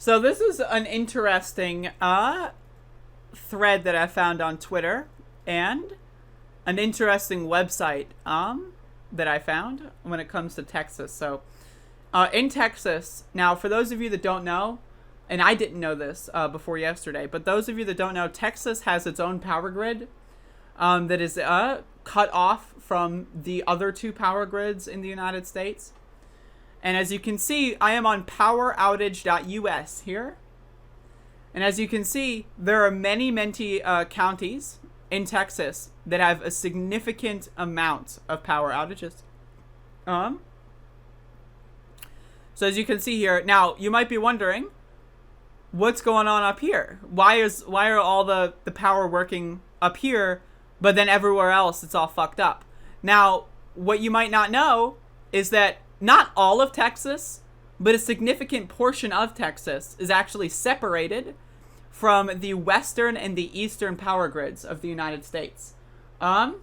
So this is an interesting thread that I found on Twitter, and an interesting website that I found when it comes to Texas. So in Texas, now for those of you that don't know, and I didn't know this before yesterday, but those of you that don't know, Texas has its own power grid that is cut off from the other two power grids in the United States. And as you can see, I am on poweroutage.us here. And as you can see, there are many counties in Texas that have a significant amount of power outages. So as you can see here, now you might be wondering, what's going on up here? Why are all the power working up here, but then everywhere else it's all fucked up? Now, what you might not know is that not all of Texas, but a significant portion of Texas is actually separated from the western and the eastern power grids of the United States. And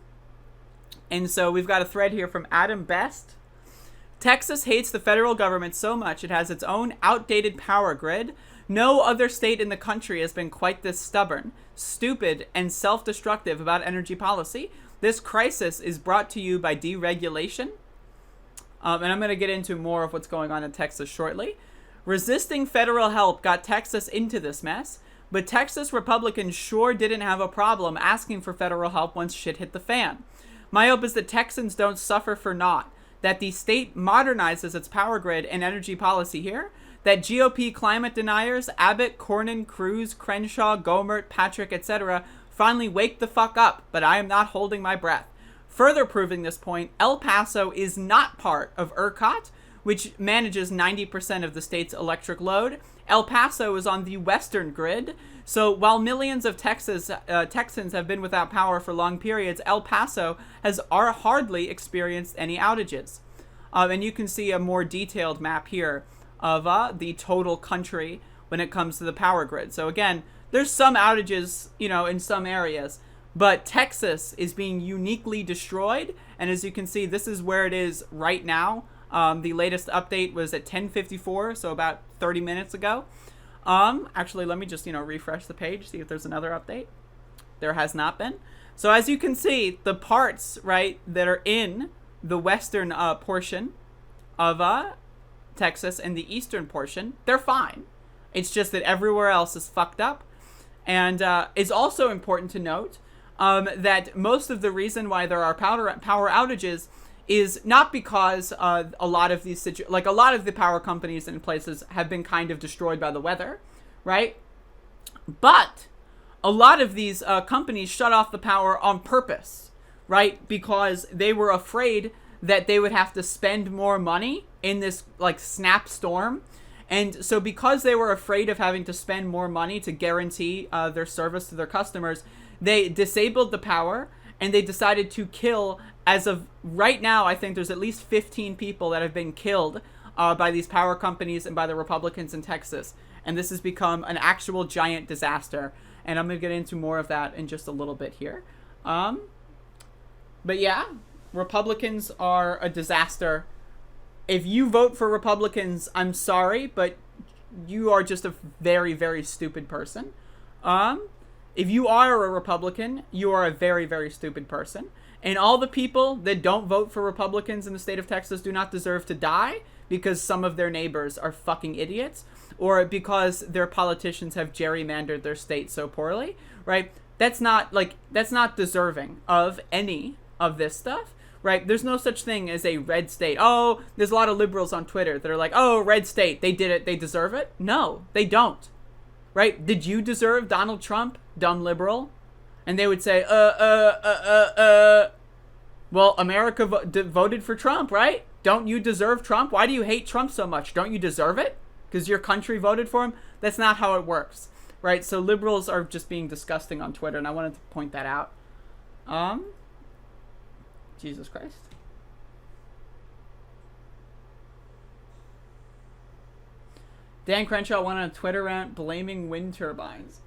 so we've got a thread here from Adam Best. Texas hates the federal government so much it has its own outdated power grid. No other state in the country has been quite this stubborn, stupid, and self-destructive about energy policy. This crisis is brought to you by deregulation. And I'm going to get into more of what's going on in Texas shortly. Resisting federal help got Texas into this mess, but Texas Republicans sure didn't have a problem asking for federal help once shit hit the fan. My hope is that Texans don't suffer for naught, that the state modernizes its power grid and energy policy here, that GOP climate deniers, Abbott, Cornyn, Cruz, Crenshaw, Gomert, Patrick, etc. finally wake the fuck up, but I am not holding my breath. Further proving this point, El Paso is not part of ERCOT, which manages 90% of the state's electric load. El Paso is on the western grid, so while millions of Texans have been without power for long periods, El Paso has hardly experienced any outages. And you can see a more detailed map here of the total country when it comes to the power grid. So again, there's some outages, in some areas, but Texas is being uniquely destroyed. And as you can see, this is where it is right now. The latest update was at 10:54, so about 30 minutes ago. Actually, let me just, refresh the page, see if there's another update. There has not been. So as you can see, the parts, right, that are in the western portion of Texas and the eastern portion, they're fine. It's just that everywhere else is fucked up. And it's also important to note that most of the reason why there are power outages is not because a lot of these a lot of the power companies and places have been kind of destroyed by the weather, right? But a lot of these companies shut off the power on purpose, right? Because they were afraid that they would have to spend more money in this snap storm. And so because they were afraid of having to spend more money to guarantee their service to their customers, they disabled the power and they decided to kill, as of right now, I think there's at least 15 people that have been killed by these power companies and by the Republicans in Texas. And this has become an actual giant disaster. And I'm going to get into more of that in just a little bit here. But yeah, Republicans are a disaster. If you vote for Republicans, I'm sorry, but you are just a very, very stupid person. If you are a Republican, you are a very, very stupid person. And all the people that don't vote for Republicans in the state of Texas do not deserve to die because some of their neighbors are fucking idiots, or because their politicians have gerrymandered their state so poorly, right? That's not deserving of any of this stuff, right? There's no such thing as a red state. Oh, there's a lot of liberals on Twitter that are like, oh, red state, they did it, they deserve it. No, they don't, right? Did you deserve Donald Trump, dumb liberal? And they would say, well, America voted for Trump, right? Don't you deserve Trump? Why do you hate Trump so much? Don't you deserve it? Because your country voted for him? That's not how it works, right? So liberals are just being disgusting on Twitter, and I wanted to point that out. Jesus Christ. Dan Crenshaw went on a Twitter rant blaming wind turbines.